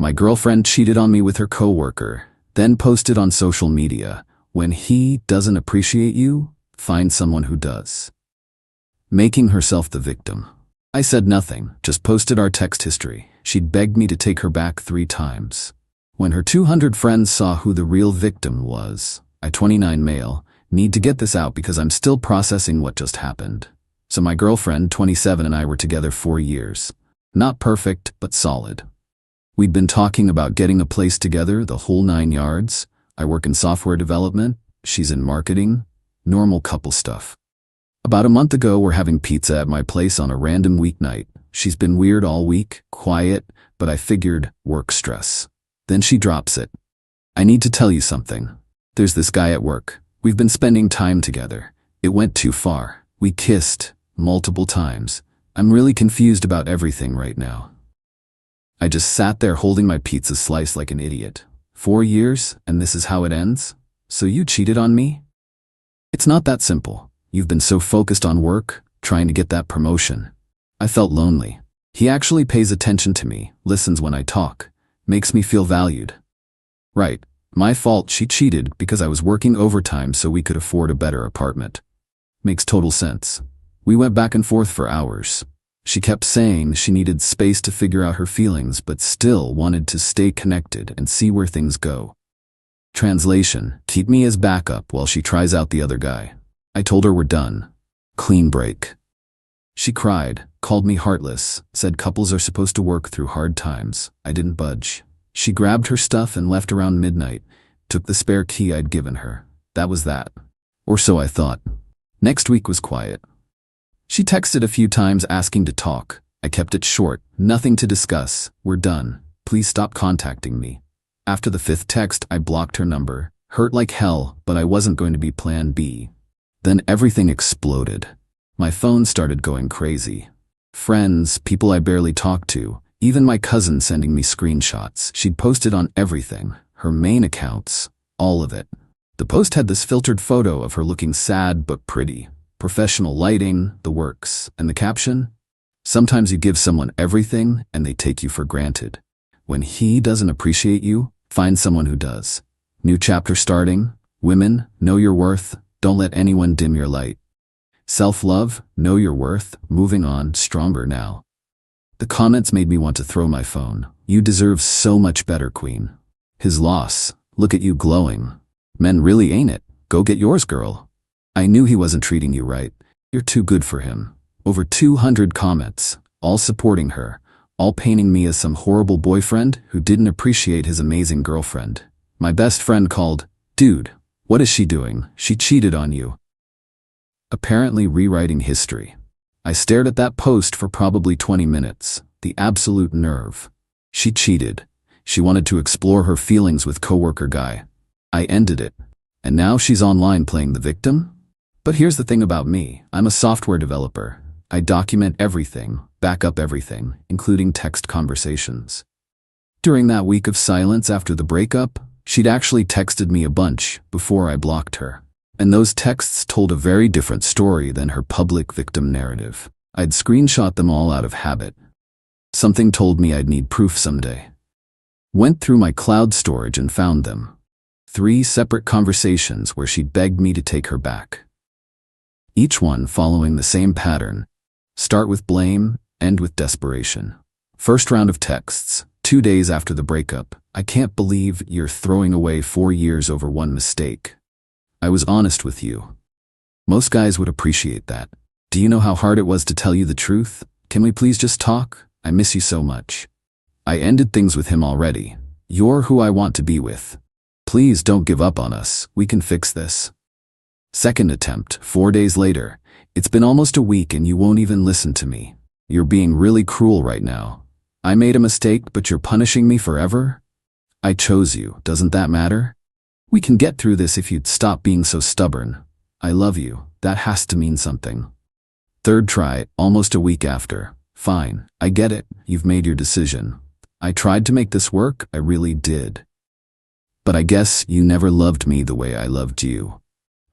My girlfriend cheated on me with her coworker, then posted on social media, "When he doesn't appreciate you, find someone who does." Making herself the victim. I said nothing, just posted our text history. She'd begged me to take her back 3 times. When her 200 friends saw who the real victim was, I, 29 male, need to get this out because I'm still processing what just happened. So my girlfriend, 27, and I were together 4 years. Not perfect, but solid. We'd been talking about getting a place together, the whole 9 yards. I work in software development, she's in marketing, normal couple stuff. About a month ago, we're having pizza at my place on a random weeknight. She's been weird all week, quiet, but I figured work stress. Then she drops it. "I need to tell you something. There's this guy at work. We've been spending time together. It went too far. We kissed multiple times. I'm really confused about everything right now." I just sat there holding my pizza slice like an idiot. 4 years, and this is how it ends? So you cheated on me? It's not that simple. You've been so focused on work, trying to get that promotion. I felt lonely. He actually pays attention to me, listens when I talk, makes me feel valued. Right, my fault she cheated because I was working overtime so we could afford a better apartment. Makes total sense. We went back and forth for hours. She kept saying she needed space to figure out her feelings but still wanted to stay connected and see where things go. Translation: keep me as backup while she tries out the other guy. I told her we're done. Clean break. She cried, called me heartless, said couples are supposed to work through hard times. I didn't budge. She grabbed her stuff and left around midnight, took the spare key I'd given her. That was that. Or so I thought. Next week was quiet. She texted a few times asking to talk. I kept it short. Nothing to discuss. We're done. Please stop contacting me. After the 5th text, I blocked her number. Hurt like hell, but I wasn't going to be plan B. Then everything exploded. My phone started going crazy. Friends, people I barely talked to, even my cousin sending me screenshots. She'd posted on everything, her main accounts, all of it. The post had this filtered photo of her looking sad but pretty. Professional lighting, the works, and the caption: "Sometimes you give someone everything and they take you for granted. When he doesn't appreciate you, find someone who does. New chapter starting. Women, know your worth. Don't let anyone dim your light. Self-love, know your worth. Moving on, stronger now." The comments made me want to throw my phone. "You deserve so much better, queen." His loss. "Look at you glowing. Men really ain't it. Go get yours, girl. I knew he wasn't treating you right. You're too good for him." Over 200 comments, all supporting her, all painting me as some horrible boyfriend who didn't appreciate his amazing girlfriend. My best friend called, "Dude, what is she doing? She cheated on you." Apparently rewriting history. I stared at that post for probably 20 minutes. The absolute nerve. She cheated. She wanted to explore her feelings with coworker guy. I ended it. And now she's online playing the victim? But here's the thing about me. I'm a software developer. I document everything, back up everything, including text conversations. During that week of silence after the breakup, she'd actually texted me a bunch before I blocked her. And those texts told a very different story than her public victim narrative. I'd screenshot them all out of habit. Something told me I'd need proof someday. Went through my cloud storage and found them. 3 separate conversations where she begged me to take her back. Each one following the same pattern. Start with blame, end with desperation. First round of texts, 2 days after the breakup. "I can't believe you're throwing away 4 years over one mistake. I was honest with you. Most guys would appreciate that. Do you know how hard it was to tell you the truth? Can we please just talk? I miss you so much. I ended things with him already. You're who I want to be with. Please don't give up on us. We can fix this." Second attempt, 4 days later. "It's been almost a week and you won't even listen to me. You're being really cruel right now. I made a mistake, but you're punishing me forever? I chose you. Doesn't that matter? We can get through this if you'd stop being so stubborn. I love you. That has to mean something." Third try, almost a week after. "Fine, I get it. You've made your decision. I tried to make this work, I really did. But I guess you never loved me the way I loved you.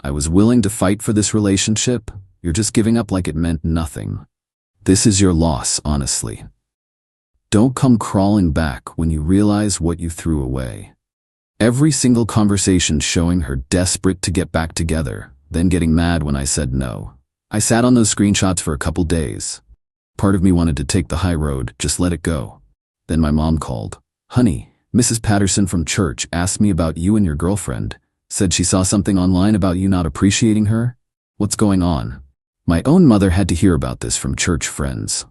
I was willing to fight for this relationship. You're just giving up like it meant nothing. This is your loss, honestly. don't come crawling back when you realize what you threw away. Every single conversation showing her desperate to get back together, then getting mad when I said no. I sat on those screenshots for a couple days. Part of me wanted to take the high road, just let it go. Then my mom called. Honey, Mrs. Patterson from church asked me about you and your girlfriend. Said she saw something online about you not appreciating her. What's going on? My own mother had to hear about this from church friends.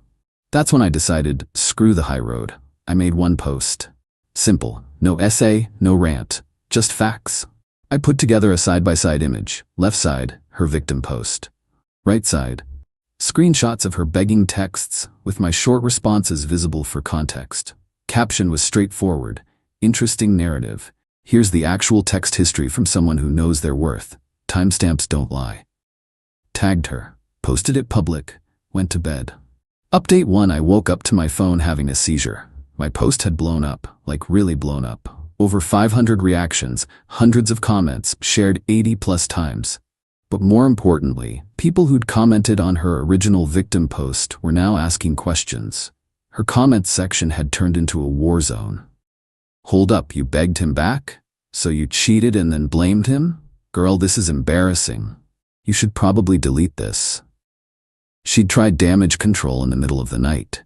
That's when I decided, screw the high road. I made one post. Simple, no essay, no rant, just facts. I put together a side-by-side image. Left side, her victim post. Right side, screenshots of her begging texts with my short responses visible for context. Caption was straightforward, interesting narrative. Here's the actual text history from someone who knows their worth. Timestamps don't lie. Tagged her, posted it public, went to bed. Update 1: I woke up to my phone having a seizure. My post had blown up, like really blown up. Over 500 reactions, hundreds of comments, shared 80+ times. But more importantly, people who'd commented on her original victim post were now asking questions. Her comments section had turned into a war zone. Hold up, you begged him back? So you cheated and then blamed him? Girl, this is embarrassing. You should probably delete this. She'd tried damage control in the middle of the night.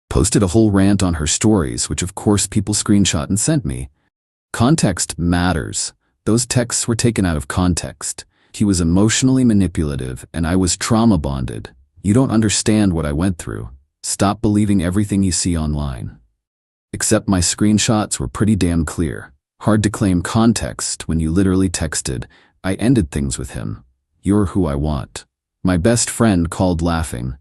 Posted a whole rant on her stories, which of course people screenshot and sent me. Context matters. Those texts were taken out of context. He was emotionally manipulative and I was trauma bonded. You don't understand what I went through. Stop believing everything you see online. Except my screenshots were pretty damn clear. Hard to claim context when you literally texted, I ended things with him. You're who I want. My best friend called laughing.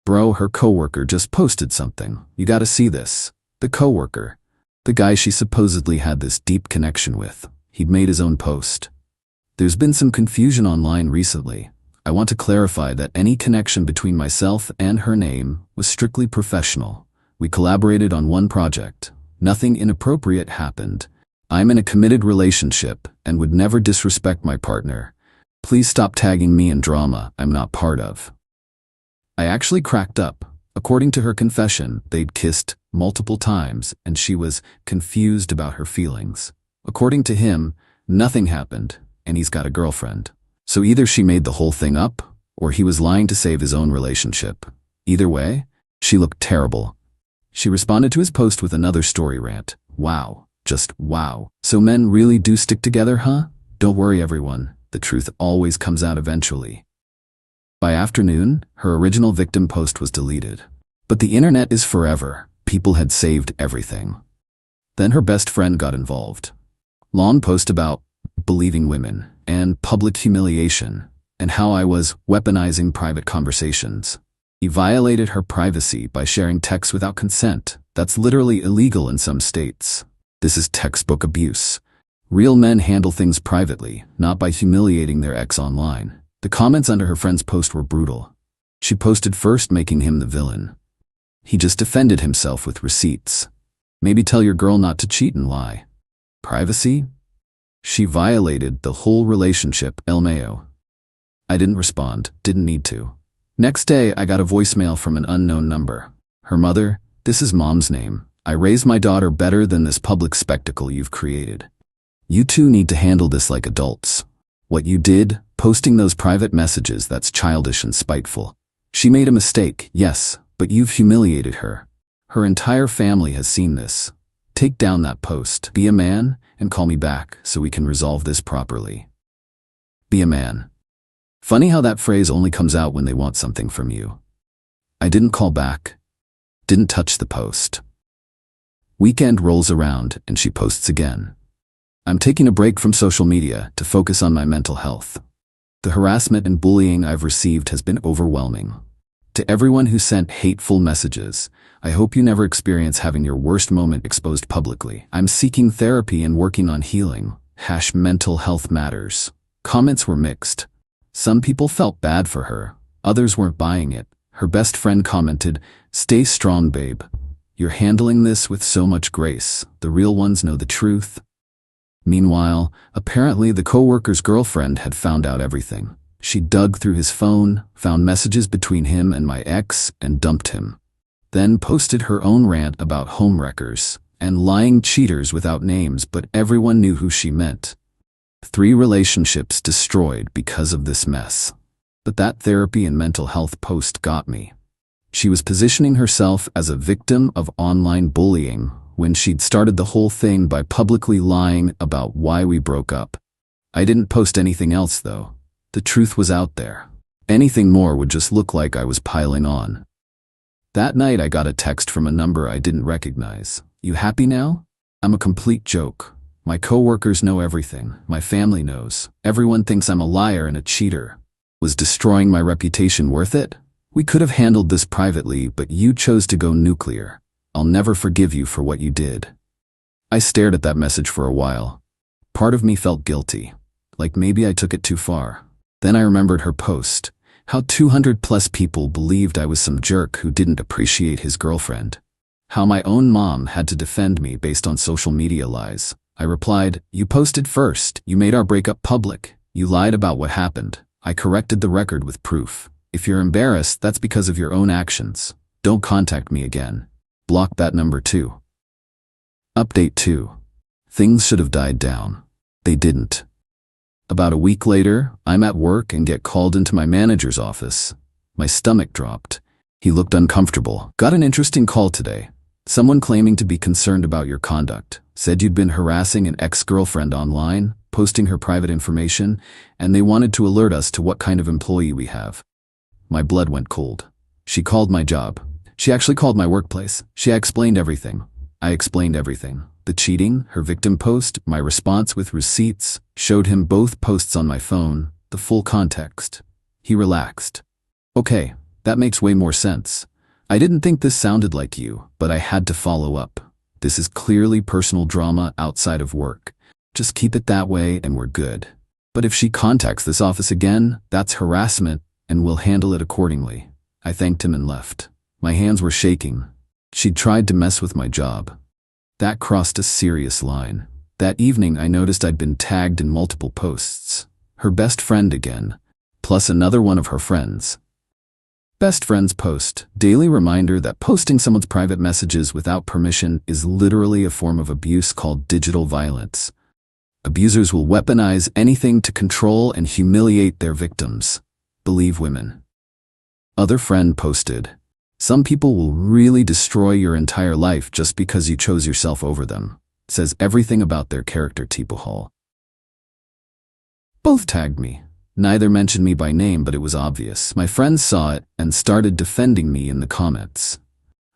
Bro, her coworker just posted something. You gotta see this. The coworker. The guy she supposedly had this deep connection with. He'd made his own post. There's been some confusion online recently. I want to clarify that any connection between myself and her name was strictly professional. We collaborated on one project. Nothing inappropriate happened. I'm in a committed relationship and would never disrespect my partner. Please stop tagging me in drama I'm not part of. I actually cracked up. According to her confession, they'd kissed multiple times and she was confused about her feelings. According to him, nothing happened and he's got a girlfriend. So either she made the whole thing up or he was lying to save his own relationship. Either way, she looked terrible. She responded to his post with another story rant. Wow, just wow. So men really do stick together, huh? Don't worry everyone. The truth always comes out eventually. By afternoon, her original victim post was deleted. But the internet is forever. People had saved everything. Then her best friend got involved. Long post about believing women and public humiliation and how I was weaponizing private conversations. He violated her privacy by sharing texts without consent. That's literally illegal in some states. This is textbook abuse. Real men handle things privately, not by humiliating their ex online. The comments under her friend's post were brutal. She posted first making him the villain. He just defended himself with receipts. Maybe tell your girl not to cheat and lie. Privacy? She violated the whole relationship, LMAO. I didn't respond, didn't need to. Next day, I got a voicemail from an unknown number. Her mother, this is mom's name. I raised my daughter better than this public spectacle you've created. You two need to handle this like adults. What you did, posting those private messages, that's childish and spiteful. She made a mistake, yes, but you've humiliated her. Her entire family has seen this. Take down that post. Be a man and call me back so we can resolve this properly. Be a man. Funny how that phrase only comes out when they want something from you. I didn't call back. Didn't touch the post. Weekend rolls around and she posts again. I'm taking a break from social media to focus on my mental health. The harassment and bullying I've received has been overwhelming. To everyone who sent hateful messages, I hope you never experience having your worst moment exposed publicly. I'm seeking therapy and working on healing. Mental health matters. Comments were mixed. Some people felt bad for her. Others weren't buying it. Her best friend commented, "Stay strong, babe. You're handling this with so much grace. The real ones know the truth." Meanwhile, apparently the coworker's girlfriend had found out everything. She dug through his phone, found messages between him and my ex, and dumped him. then posted her own rant about homewreckers and lying cheaters without names, but everyone knew who she meant. 3 relationships destroyed because of this mess. But that therapy and mental health post got me. She was positioning herself as a victim of online bullying when she'd started the whole thing by publicly lying about why we broke up. I didn't post anything else though. The truth was out there. Anything more would just look like I was piling on. That night I got a text from a number I didn't recognize. "You happy now? I'm a complete joke. My coworkers know everything. My family knows. Everyone thinks I'm a liar and a cheater. Was destroying my reputation worth it? We could have handled this privately, but you chose to go nuclear. I'll never forgive you for what you did." I stared at that message for a while. Part of me felt guilty, like maybe I took it too far. Then I remembered her post, how 200+ people believed I was some jerk who didn't appreciate his girlfriend. How my own mom had to defend me based on social media lies. I replied, "You posted first. You made our breakup public. You lied about what happened. I corrected the record with proof. If you're embarrassed, that's because of your own actions. Don't contact me again. Block that number too." Update 2. Things should have died down. They didn't. About a week later, I'm at work and get called into my manager's office. My stomach dropped. He looked uncomfortable. "Got an interesting call today. Someone claiming to be concerned about your conduct. Said you'd been harassing an ex-girlfriend online, posting her private information, and they wanted to alert us to what kind of employee we have." My blood went cold. She called my job. She actually called my workplace. She explained everything. I explained everything. The cheating, her victim post, my response with receipts, showed him both posts on my phone, the full context. He relaxed. "Okay, that makes way more sense. I didn't think this sounded like you, but I had to follow up. This is clearly personal drama outside of work. Just keep it that way and we're good. But if she contacts this office again, that's harassment and we'll handle it accordingly." I thanked him and left. My hands were shaking. She'd tried to mess with my job. That crossed a serious line. That evening I noticed I'd been tagged in multiple posts. Her best friend again, plus another one of her friends. Best friend's post, daily reminder that posting someone's private messages without permission is literally a form of abuse called digital violence. Abusers will weaponize anything to control and humiliate their victims. Believe women. Other friend posted, "Some people will really destroy your entire life just because you chose yourself over them." Says everything about their character. Hall. Both tagged me. Neither mentioned me by name, but it was obvious. My friends saw it and started defending me in the comments,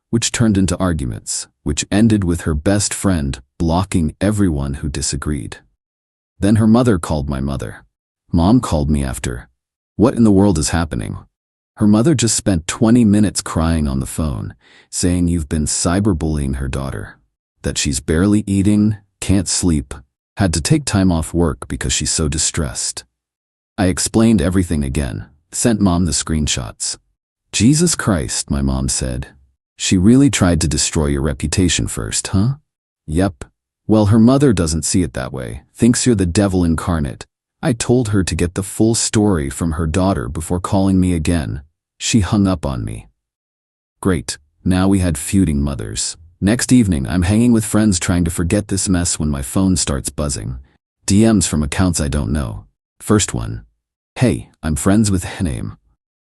which turned into arguments, which ended with her best friend blocking everyone who disagreed. Then her mother called my mother. Mom called me after. "What in the world is happening?" Her mother just spent 20 minutes crying on the phone, saying you've been cyberbullying her daughter, that she's barely eating, can't sleep, had to take time off work because she's so distressed. I explained everything again, sent Mom the screenshots. "Jesus Christ," my mom said. "She really tried to destroy your reputation first, huh?" "Yep." Well, her mother doesn't see it that way, thinks you're the devil incarnate. I told her to get the full story from her daughter before calling me again. She hung up on me. Great, now we had feuding mothers. Next evening, I'm hanging with friends trying to forget this mess when my phone starts buzzing. DMs from accounts I don't know. First one. "Hey, I'm friends with name.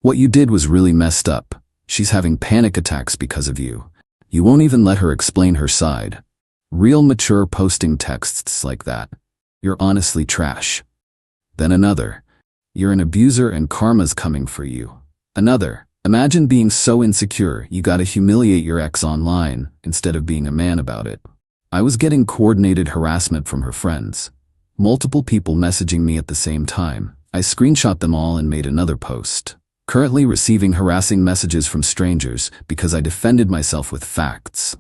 What you did was really messed up. She's having panic attacks because of you. You won't even let her explain her side. Real mature posting texts like that. You're honestly trash." Then another. "You're an abuser and karma's coming for you." Another. "Imagine being so insecure you gotta humiliate your ex online instead of being a man about it." I was getting coordinated harassment from her friends. Multiple people messaging me at the same time. I screenshot them all and made another post. Currently receiving harassing messages from strangers because I defended myself with facts.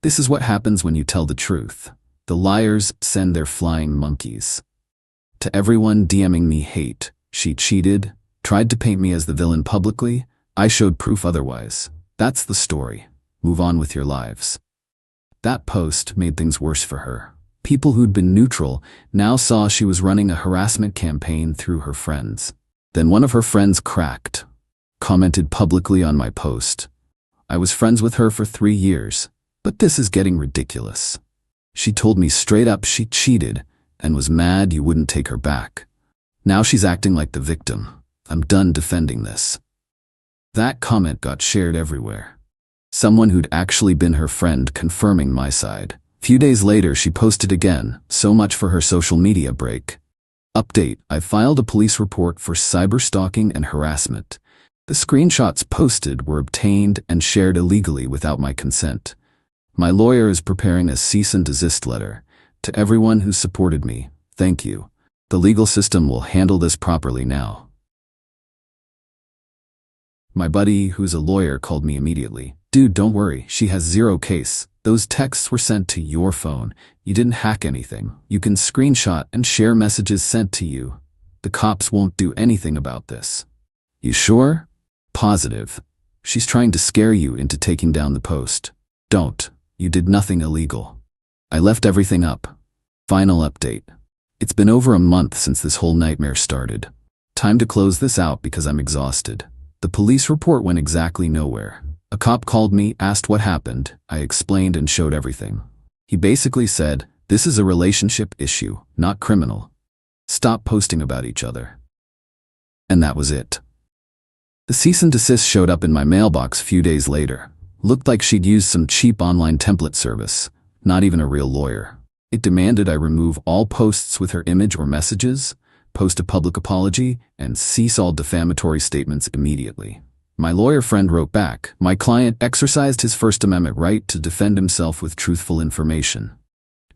This is what happens when you tell the truth. The liars send their flying monkeys. To everyone DMing me hate, she cheated, tried to paint me as the villain publicly. I showed proof otherwise. That's the story. Move on with your lives. That post made things worse for her. People who'd been neutral now saw she was running a harassment campaign through her friends. Then one of her friends cracked, commented publicly on my post. I was friends with her for 3 years, but this is getting ridiculous. She told me straight up she cheated and was mad you wouldn't take her back. Now she's acting like the victim. I'm done defending this." That comment got shared everywhere. Someone who'd actually been her friend confirming my side. Few days later, she posted again, so much for her social media break. Update: I filed a police report for cyberstalking and harassment. The screenshots posted were obtained and shared illegally without my consent. My lawyer is preparing a cease and desist letter. To everyone who supported me, thank you. The legal system will handle this properly now. My buddy, who's a lawyer, called me immediately. "Dude, don't worry, she has zero case. Those texts were sent to your phone. You didn't hack anything. You can screenshot and share messages sent to you. The cops won't do anything about this." "You sure?" "Positive. She's trying to scare you into taking down the post. Don't. You did nothing illegal." I left everything up. Final update. It's been over a month since this whole nightmare started. Time to close this out because I'm exhausted. The police report went exactly nowhere. A cop called me, asked what happened. I explained and showed everything. He basically said, "This is a relationship issue, not criminal. Stop posting about each other." And that was it. The cease and desist showed up in my mailbox a few days later. Looked like she'd used some cheap online template service, not even a real lawyer. It demanded I remove all posts with her image or messages, post a public apology, and cease all defamatory statements immediately. My lawyer friend wrote back, "My client exercised his First Amendment right to defend himself with truthful information.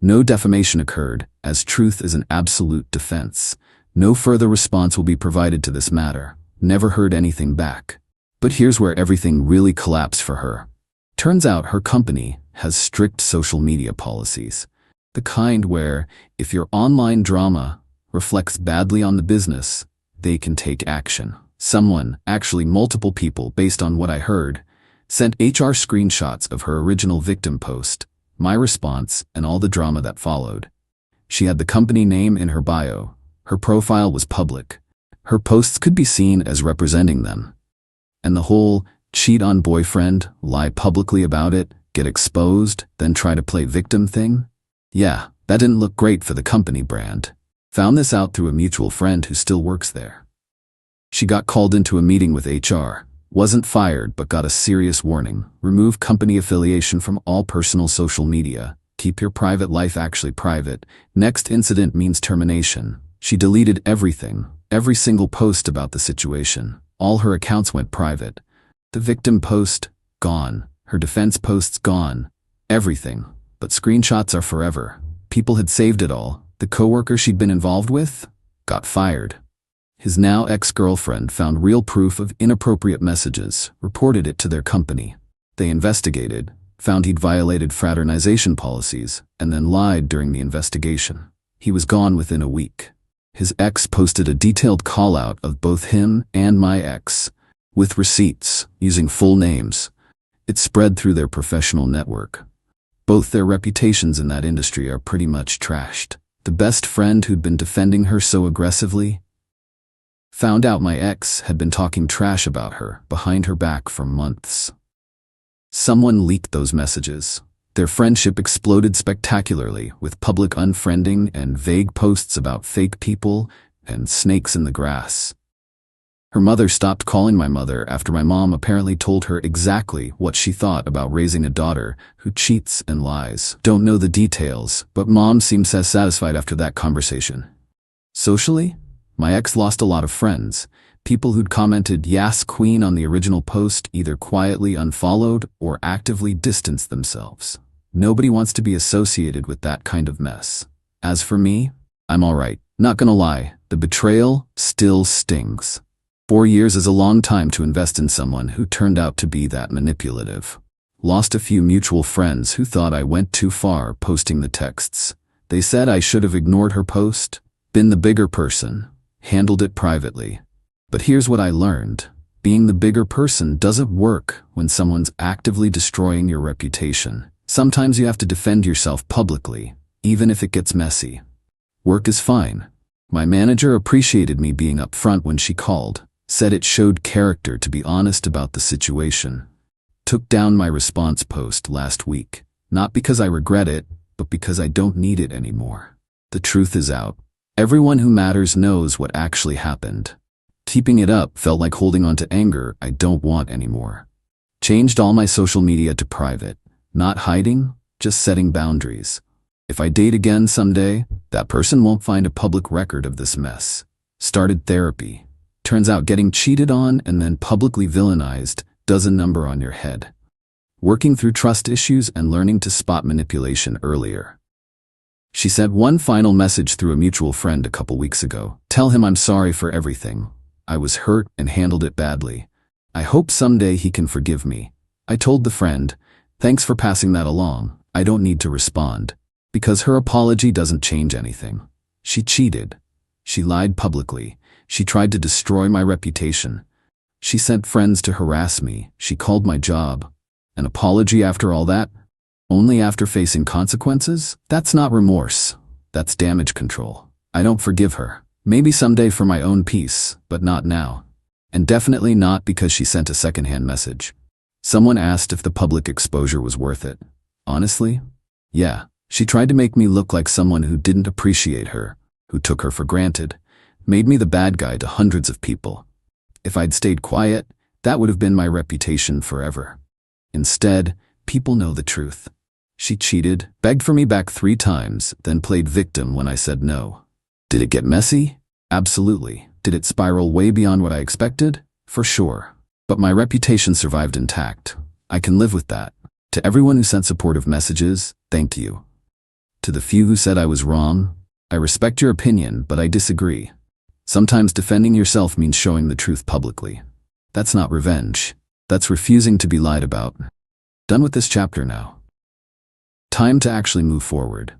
No defamation occurred, as truth is an absolute defense. No further response will be provided to this matter." Never heard anything back. But here's where everything really collapsed for her. Turns out her company has strict social media policies. The kind where, if your online drama reflects badly on the business, they can take action. Someone, actually multiple people based on what I heard, sent HR screenshots of her original victim post, my response, and all the drama that followed. She had the company name in her bio. Her profile was public. Her posts could be seen as representing them. And the whole cheat on boyfriend, lie publicly about it, get exposed, then try to play victim thing? Yeah, that didn't look great for the company brand. Found this out through a mutual friend who still works there. She got called into a meeting with HR. Wasn't fired, but got a serious warning. Remove company affiliation from all personal social media. Keep your private life actually private. Next incident means termination. She deleted everything, every single post about the situation. All her accounts went private. The victim post, gone. Her defense posts, gone. Everything. But screenshots are forever. People had saved it all. The coworker she'd been involved with got fired. His now ex-girlfriend found real proof of inappropriate messages, reported it to their company. They investigated, found he'd violated fraternization policies, and then lied during the investigation. He was gone within a week. His ex posted a detailed call-out of both him and my ex, with receipts, using full names. It spread through their professional network. Both their reputations in that industry are pretty much trashed. The best friend who'd been defending her so aggressively found out my ex had been talking trash about her behind her back for months. Someone leaked those messages. Their friendship exploded spectacularly with public unfriending and vague posts about fake people and snakes in the grass. Her mother stopped calling my mother after my mom apparently told her exactly what she thought about raising a daughter who cheats and lies. Don't know the details, but mom seems as satisfied after that conversation. Socially, my ex lost a lot of friends. People who'd commented "Yas Queen" on the original post either quietly unfollowed or actively distanced themselves. Nobody wants to be associated with that kind of mess. As for me, I'm alright. Not gonna lie, the betrayal still stings. 4 years is a long time to invest in someone who turned out to be that manipulative. Lost a few mutual friends who thought I went too far posting the texts. They said I should have ignored her post, been the bigger person, handled it privately. But here's what I learned. Being the bigger person doesn't work when someone's actively destroying your reputation. Sometimes you have to defend yourself publicly, even if it gets messy. Work is fine. My manager appreciated me being upfront when she called, said it showed character to be honest about the situation. took down my response post last week, not because I regret it, but because I don't need it anymore. The truth is out. Everyone who matters knows what actually happened. Keeping it up felt like holding on to anger I don't want anymore. Changed all my social media to private. Not hiding, just setting boundaries. If I date again someday, that person won't find a public record of this mess. Started therapy. Turns out getting cheated on and then publicly villainized does a number on your head. Working through trust issues and learning to spot manipulation earlier. She sent one final message through a mutual friend a couple weeks ago. Tell him I'm sorry for everything. I was hurt and handled it badly. I hope someday he can forgive me. I told the friend, thanks for passing that along. I don't need to respond. Because her apology doesn't change anything. She cheated. She lied publicly. She tried to destroy my reputation. She sent friends to harass me. She called my job. An apology after all that? Only after facing consequences? That's not remorse. That's damage control. I don't forgive her. Maybe someday for my own peace, but not now. And definitely not because she sent a secondhand message. Someone asked if the public exposure was worth it. Honestly? Yeah. She tried to make me look like someone who didn't appreciate her, who took her for granted, made me the bad guy to hundreds of people. If I'd stayed quiet, that would have been my reputation forever. Instead, people know the truth. She cheated, begged for me back 3 times, then played victim when I said no. Did it get messy? Absolutely. Did it spiral way beyond what I expected? For sure. But my reputation survived intact. I can live with that. To everyone who sent supportive messages, thank you. To the few who said I was wrong, I respect your opinion, but I disagree. Sometimes defending yourself means showing the truth publicly. That's not revenge. That's refusing to be lied about. Done with this chapter now. Time to actually move forward.